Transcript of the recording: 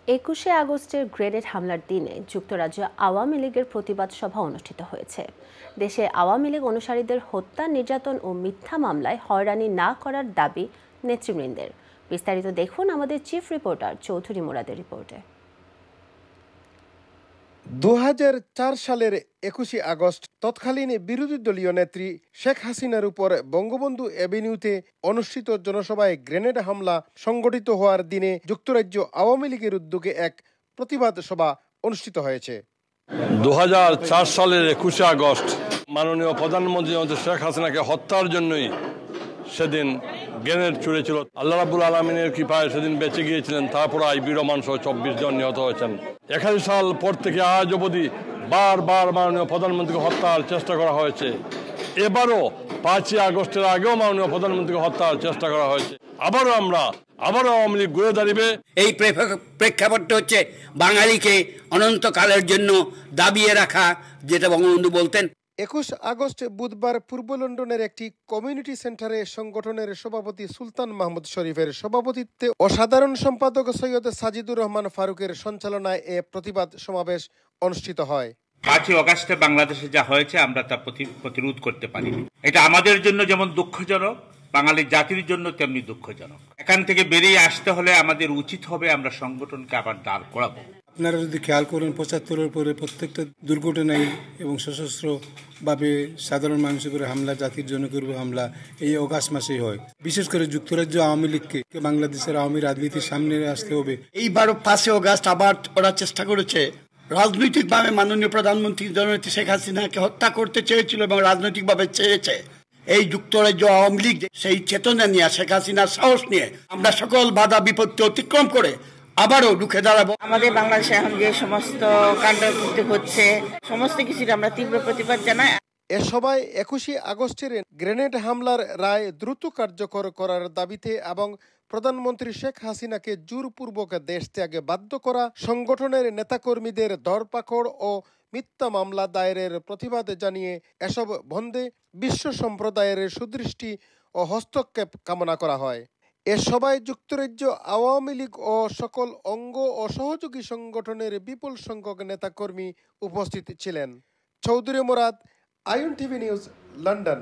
২১শে আগস্টের গ্রেনেড হামলার দিনে যুক্তরাজ্য আওয়ামী লীগের প্রতিবাদ সভা অনুষ্ঠিত হয়েছে। দেশে আওয়ামী লীগ অনুসারীদের হত্যা, নির্যাতন ও মিথ্যা মামলায় হয়রানি না করার দাবি নেতৃবৃন্দের। বিস্তারিত দেখুন আমাদের চিফ রিপোর্টার চৌধুরী মুরাদের রিপোর্টে। ২০০৪ সালের ২১শে আগস্ট তৎকালীন বিরোধী দলীয় নেত্রী শেখ হাসিনার উপর বঙ্গবন্ধু এভিনিউতে অনুষ্ঠিত জনসভায় গ্রেনেড হামলা সংঘটিত হওয়ার দিনে যুক্তরাজ্য আওয়ামী লীগের উদ্যোগে এক প্রতিবাদ সভা অনুষ্ঠিত হয়েছে। ২০০৪ সালের ২১শে আগস্ট মাননীয় প্রধানমন্ত্রী শেখ হাসিনাকে হত্যার জন্যই সেদিন গ্রেনেড ছুড়েছিল। আল্লাহ রাব্বুল আলামিনের কৃপায় সেদিন বেঁচে গিয়েছিলেন। তারপর বীর মানুষ ২৪ জন নিহত হয়েছেন। ২১ সাল পর থেকে আজ অবধি বারবার মাননীয় প্রধানমন্ত্রীকে হত্যার চেষ্টা করা হয়েছে। এবারও ৫ই আগস্টের আগেও মাননীয় প্রধানমন্ত্রীকে হত্যার চেষ্টা করা হয়েছে। আবারও আওয়ামী লীগ ঘুরে দাঁড়িয়ে। এই প্রেক্ষাপটটা হচ্ছে বাঙালিকে অনন্তকালের জন্য দাবিয়ে রাখা, যেটা বঙ্গবন্ধু বলতেন। ২১ আগস্ট বুধবার পূর্ব লন্ডনের একটি কমিউনিটি সেন্টারে সংগঠনের সভাপতি সুলতান মাহমুদ শরীফের সভাপতিত্বে ও সাধারণ সম্পাদক সৈয়দ সাজিদুর রহমান ফারুকের সঞ্চালনায় এ প্রতিবাদ সমাবেশ অনুষ্ঠিত হয়। ৫ই আগস্টে বাংলাদেশে যা হয়েছে আমরা তা প্রতিরোধ করতে পারিনি। এটা আমাদের জন্য যেমন দুঃখজনক, বাঙালি জাতির জন্য তেমনি দুঃখজনক। এখান থেকে বেরিয়ে আসতে হলে আমাদের উচিত হবে আমরা সংগঠনকে আবার দাঁড় করাবো। আপনারা যদি খেয়াল করেন ৭৫-এর পরে প্রত্যেকটা দুর্ঘটনায় এবং সশস্ত্রভাবে সাধারণ মানুষের উপরে হামলা, জাতির জনকের উপর হামলা এই অগাস্ট মাসেই হয়। বিশেষ করে যুক্তরাজ্য আওয়ামী লীগকে বাংলাদেশের আওয়ামী রাজনীতির সামনে আসতে হবে। এইবারও ৫ই আগস্ট আবার ওরা চেষ্টা করেছে রাজনৈতিকভাবে মাননীয় প্রধানমন্ত্রী জননেত্রী শেখ হাসিনাকে হত্যা করতে চেয়েছিল এবং রাজনৈতিকভাবে চেয়েছে। এই যুক্তরাজ্য আওয়ামী লীগ সেই চেতনা নিয়ে, শেখ হাসিনার সাহস নিয়ে আমরা সকল বাধা বিপত্তি অতিক্রম করে আবারও রুখে দাঁড়াবো। আমাদের বাংলাদেশে এখন যে সমস্ত কাণ্ডকৃত্য হচ্ছে, সমস্ত কিছুর আমরা তীব্র প্রতিবাদ জানাই। এ সভায় ২১শে আগস্টের গ্রেনেড হামলার রায় দ্রুত কার্যকর করার দাবিতে এবং প্রধানমন্ত্রী শেখ হাসিনাকে জোরপূর্বক দেশ ত্যাগে বাধ্য করা, সংগঠনের নেতাকর্মীদের ধরপাকড় ও মিথ্যা মামলা দায়েরের প্রতিবাদ জানিয়ে এসব বন্ধে বিশ্ব সম্প্রদায়ের সুদৃষ্টি ও হস্তক্ষেপ কামনা করা হয়। এ সভায় যুক্তরাজ্য আওয়ামী লীগ ও সকল অঙ্গ ও সহযোগী সংগঠনের বিপুল সংখ্যক নেতাকর্মী উপস্থিত ছিলেন। Chowdhury Murad, in TV news, London.